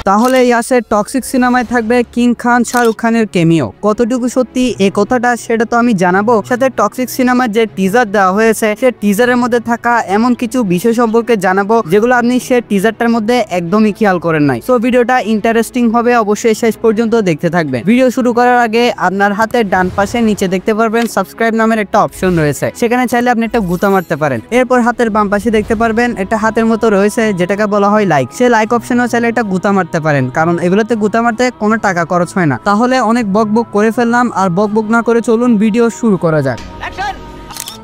তাহলে ইয়াসের টক্সিক সিনেমায় থাকবে কিং খান শাহরুখ খানের ক্যামিও। কতটুকু সত্যি এই কথাটা সেটা তো আমি জানাবো। সাথে টক্সিক সিনেমার যে টিজার দেওয়া হয়েছে সে টিজারের মধ্যে থাকা এমন কিছু বিষয় সম্পর্কে জানাবো যেগুলো আপনি সে টিজারটার মধ্যে একদমই খেয়াল করেন নাই। সো ভিডিওটা ইন্টারেস্টিং হবে, অবশ্যই শেষ পর্যন্ত দেখতে থাকবেন। ভিডিও শুরু করার আগে আপনার হাতের ডান পাশে নিচে দেখতে পারবেন সাবস্ক্রাইব নামের একটা অপশন রয়েছে, সেখানে চাইলে আপনি একটা গুতা মারতে পারেন। এরপর হাতের বাম পাশে দেখতে পারবেন একটা হাতের মতো রয়েছে যেটাকে বলা হয় লাইক। সে লাইক অপশনও চাইলে একটা গুতা মারতে পারেন, কারণ এগুলোতে গুতা মারতে কোনো টাকা খরচ হয় না। তাহলে অনেক বকবক করে ফেললাম, আর বকবক না করে চলুন ভিডিও শুরু করা যাক।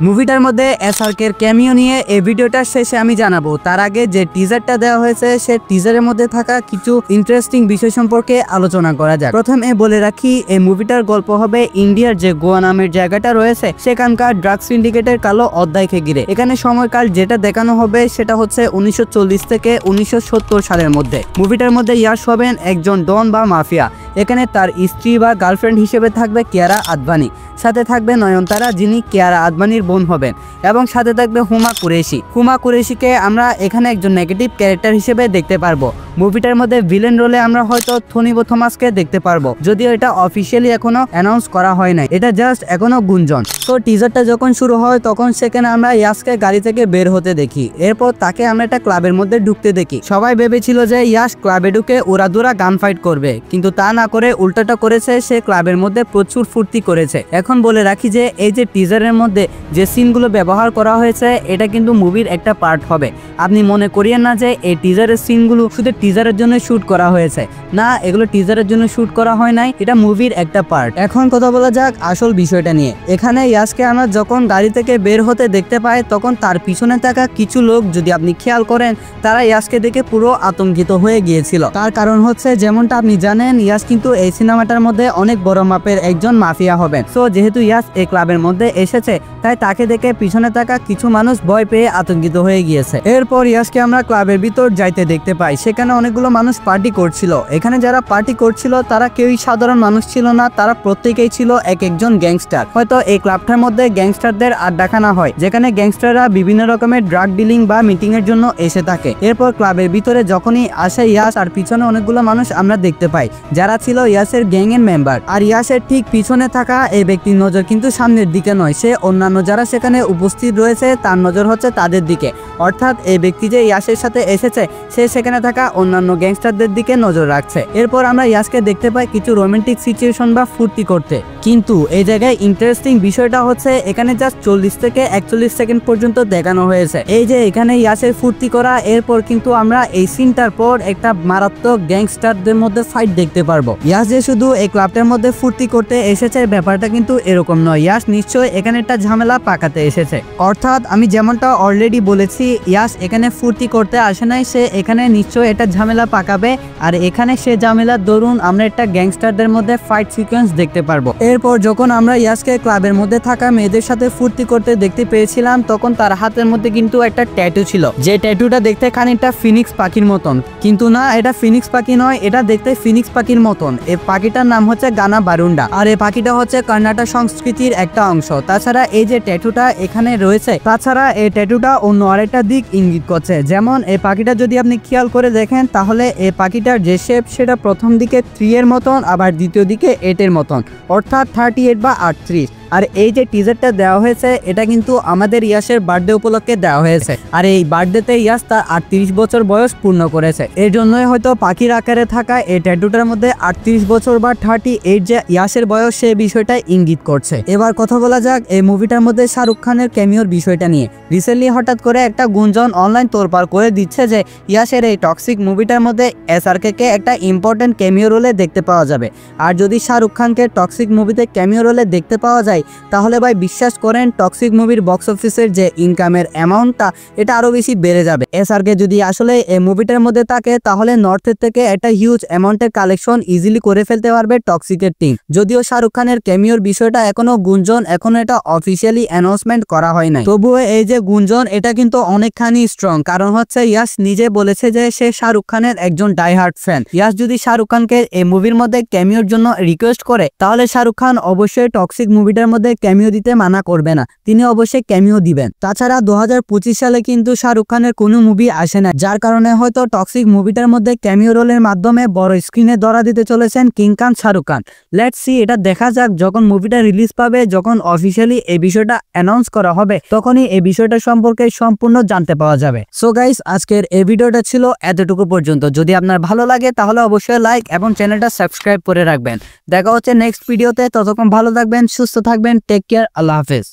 মুভিটার মধ্যে এসআরকের ক্যামিও নিয়ে এই ভিডিওটার শেষে আমি জানাবো। তার আগে যে টিজারটা দেওয়া হয়েছে সে টিজারের মধ্যে থাকা কিছু ইন্টারেস্টিং বিষয় সম্পর্কে আলোচনা করা যাক। প্রথমে বলে রাখি এই মুভিটার গল্প হবে ইন্ডিয়ার যে গোয়া নামের জায়গাটা রয়েছে সেখানকার ড্রাগ সিন্ডিকেটের কালো অধ্যায়কে ঘিরে। এখানে সময়কাল যেটা দেখানো হবে সেটা হচ্ছে 1940 থেকে 1970 সালের মধ্যে। মুভিটার মধ্যে ইয়াশ হবেন একজন ডন বা মাফিয়া। এখানে তার স্ত্রী বা গার্লফ্রেন্ড হিসেবে থাকবে কিয়ারা আদভানি, সাথে থাকবে নয়নতারা যিনি কিয়ারা আদভানির বোন হবেন, এবং সাথে থাকবে হুমা কুরেশি। হুমা কুরেশিকে আমরা এখানে একজন নেগেটিভ ক্যারেক্টার হিসেবে দেখতে পারবো। মুভিটার মধ্যে ভিলেন রোলে আমরা হয়তো থনিবো থমাসকে দেখতে পারবো, যদিও এটা অফিসিয়ালি এখনো অ্যানাউন্স করা হয় নাই, এটা জাস্ট এখনো গুঞ্জন। তো টিজারটা যখন শুরু হয় তখন সেখানে আমরা ইয়াসকে গাড়ি থেকে বের হতে দেখি। এরপর তাকে আমরা একটা ক্লাবের মধ্যে ঢুকতে দেখি। সবাই ভেবেছিল যে ইয়াস ক্লাবে ঢুকে উড়াদুরা গান ফাইট করবে, কিন্তু তা না করে উল্টাটা করেছে, সে ক্লাবের মধ্যে প্রচুর ফুর্তি করেছে। এখন বলে রাখি যে এই যে টিজারের মধ্যে যে সিনগুলো ব্যবহার করা হয়েছে এটা কিন্তু মুভির একটা পার্ট হবে। আপনি মনে করিয়েন না যে এই টিজারের সিনগুলো শুধু টিজারের জন্য শুট করা হয়েছে, না, এগুলো টিজারের জন্য শুট করা হয় নাই, এটা মুভির একটা পার্ট। এখন কথা বলা যাক আসল বিষয়টা নিয়ে। এখানে ইয়াসকে আমরা যখন গাড়ি থেকে বের হতে দেখতে পাই তখন তার পিছনে থাকা কিছু লোক, যদি আপনি খেয়াল করেন, তারা ইয়াসকে দেখে পুরো আতঙ্কিত হয়ে গিয়েছিল। তার কারণ হচ্ছে যেমনটা আপনি জানেন ইয়াস কিন্তু এই সিনেমাটার মধ্যে অনেক বড় মাপের একজন মাফিয়া হবেন। সো যেহেতু ইয়াস এই ক্লাবের মধ্যে এসেছে তাই তাকে দেখে পিছনে থাকা কিছু মানুষ ভয় পেয়ে আতঙ্কিত হয়ে গিয়েছে। এরপর ইয়াসকে আমরা ক্লাবের ভিতর যাইতে দেখতে পাই। সেখানে অনেকগুলো মানুষ পার্টি করছিল। এখানে যারা পার্টি করছিল তারা কেউই সাধারণ মানুষ ছিল না, তারা প্রত্যেকেই ছিল এক একজন গ্যাংস্টার। হয়তো এই ক্লাবটার মধ্যে গ্যাংস্টারদের আড্ডাখানা হয়, যেখানে গ্যাংস্টাররা বিভিন্ন রকমের ড্রাগ ডিলিং বা মিটিং এর জন্য এসে থাকে। এরপর ক্লাবের ভিতরে যখনই আসে ইয়াস আর পিছনে অনেকগুলো মানুষ আমরা দেখতে পাই যারা ছিল ইয়াসের গ্যাং এর মেম্বার। আর ইয়াসের ঠিক পিছনে থাকা এই ব্যক্তির নজর কিন্তু সামনের দিকে নয়, সে অন্যান্য যারা সেখানে উপস্থিত রয়েছে তার নজর হচ্ছে তাদের দিকে। অর্থাৎ এই ব্যক্তি যে ইয়াসের সাথে এসেছে সে সেখানে থাকা অন্যান্য গ্যাংস্টারদের দিকে নজর রাখছে। এরপর আমরা ইয়াসকে দেখতে পাই কিছু রোমান্টিক সিচুয়েশন বা ফুর্তি করতে। কিন্তু এই জায়গায় ইন্টারেস্টিং বিষয়টা হচ্ছে এখানে জাস্ট 40 থেকে 41 সেকেন্ড পর্যন্ত দেখানো হয়েছে। এই যে এখানে ইয়াসের ফুর্তি করা, এরপর কিন্তু আমরা এই সিনটার পর একটা মারাত্মক গ্যাংস্টারদের মধ্যে ফাইট দেখতে পারবো। ইয়াস যে শুধু এই ক্লাবটার মধ্যে ফুর্তি করতে এসেছে ব্যাপারটা কিন্তু এরকম নয়। ইয়াস নিশ্চয়ই এখানে একটা ঝামেলা পাকাতে এসেছে। অর্থাৎ আমি যেমনটা অলরেডি বলেছি ইয়াস এখানে ফুর্তি করতে আসে নাই, সে এখানে নিশ্চয়ই একটা ঝামেলা পাকাবে। আর এখানে সে ঝামেলার দরুন আমরা একটা গ্যাংস্টারদের মধ্যে ফাইট সিকোয়েন্স দেখতে পারবো। এরপর যখন আমরা ইয়াসকে ক্লাবের মধ্যে থাকা মেয়েদের সাথে ফুর্তি করতে দেখতে পেয়েছিলাম তখন তার হাতের মধ্যে কিন্তু একটা ট্যাটু ছিল, যে ট্যাটুটা দেখতে খানিকটা ফিনিক্স পাখির মতন। কিন্তু না, এটা ফিনিক্স পাখি নয়, এটা দেখতে ফিনিক্স পাখির মতন। এই পাখিটার নাম হচ্ছে গানা বারুন্ডা, আর এই পাখিটা হচ্ছে কর্ণাটক সংস্কৃতির একটা অংশ। তাছাড়া এই যে ট্যাটুটা এখানে রয়েছে, তাছাড়া এই ট্যাটুটা অন্য আরেকটা দিক ইঙ্গিত করছে। যেমন এই পাখিটা যদি আপনি খেয়াল করে দেখেন তাহলে এই পাখিটার যে শেপ সেটা প্রথম দিকে 3 এর মতন, আবার দ্বিতীয় দিকে 8 এর মতন, অর্থাৎ 38 বা 38। আর এই যে টিজারটা দেওয়া হয়েছে এটা কিন্তু আমাদের ইয়াসের বার্থডে উপলক্ষে দেওয়া হয়েছে। আর এই বার্থডেতে ইয়াস তার 38 বছর বয়স পূর্ণ করেছে। এর জন্যই হয়তো পাখির আকারে থাকা এই ট্যাটুটার মধ্যে 38 বছর বা 38 যে ইয়াসের বয়স সে বিষয়টা ইঙ্গিত করছে। এবার কথা বলা যাক এই মুভিটার মধ্যে শাহরুখ খানের ক্যামিওর বিষয়টা নিয়ে। রিসেন্টলি হঠাৎ করে একটা গুঞ্জন অনলাইন তোলপাড় করে দিচ্ছে যে ইয়াসের এই টক্সিক মুভিটার মধ্যে এসআরকে কে একটা ইম্পর্টেন্ট ক্যামিও রোলে দেখতে পাওয়া যাবে। আর যদি শাহরুখ খানকে টক্সিক মুভিতে ক্যামিও রোলে দেখতে পাওয়া যায় তাহলে ভাই বিশ্বাস করেন টক্সিক মুভির বক্স অফিসের যে ইনকামের অ্যামাউন্টটা এটা আরো বেশি বেড়ে যাবে। এসআরকে যদি আসলে এই মুভিটার মধ্যে থাকে তাহলে নর্থের থেকে একটা হিউজ অ্যামাউন্টের কালেকশন ইজিলি করে ফেলতে পারবে টক্সিকের টিম। যদিও শাহরুখ খানের ক্যামিওর বিষয়টা এখনো গুঞ্জন, এখনো এটা অফিসিয়ালি অ্যানাউন্সমেন্ট করা হয় নাই। তবুও এই যে গুঞ্জন এটা কিন্তু অনেকখানি স্ট্রং, কারণ হচ্ছে ইয়াস নিজে বলেছে যে সে শাহরুখ খানের একজন ডাইহার্ট ফ্যান। ইয়াস যদি শাহরুখ খানকে এই মুভির মধ্যে ক্যামিওর জন্য রিকোয়েস্ট করে তাহলে শাহরুখ খান অবশ্যই টক্সিক মুভিটার মুভিটার মধ্যে ক্যামিও দিতে মানা করবে না, তিনি অবশ্যই ক্যামিও দিবেন। তাছাড়া 2025 সালে কিন্তু শাহরুখ খানের কোনো মুভি আসে না, যার কারণে হয়তো টক্সিক মুভিটার মধ্যে ক্যামিও রোলের মাধ্যমে বড় স্ক্রিনে ধরা দিতে চলেছেন king Khan Shahrukh Khan. Let's see, এটা দেখা যাক যখন মুভিটা রিলিজ পাবে, যখন অফিসিয়ালি এই বিষয়টা অ্যানাউন্স করা হবে, তখনই এই বিষয়টা সম্পর্কে সম্পূর্ণ জানতে পাওয়া যাবে। সো গাইস, আজকের এই ভিডিওটা ছিল এতটুকু পর্যন্ত। যদি আপনার ভালো লাগে তাহলে অবশ্যই লাইক এবং চ্যানেলটা সাবস্ক্রাইব করে রাখবেন। দেখা হচ্ছে নেক্সট ভিডিওতে, ততক্ষণ ভালো থাকবেন, সুস্থ থাকবেন, টেক কেয়ার, আল্লাহ হাফেজ।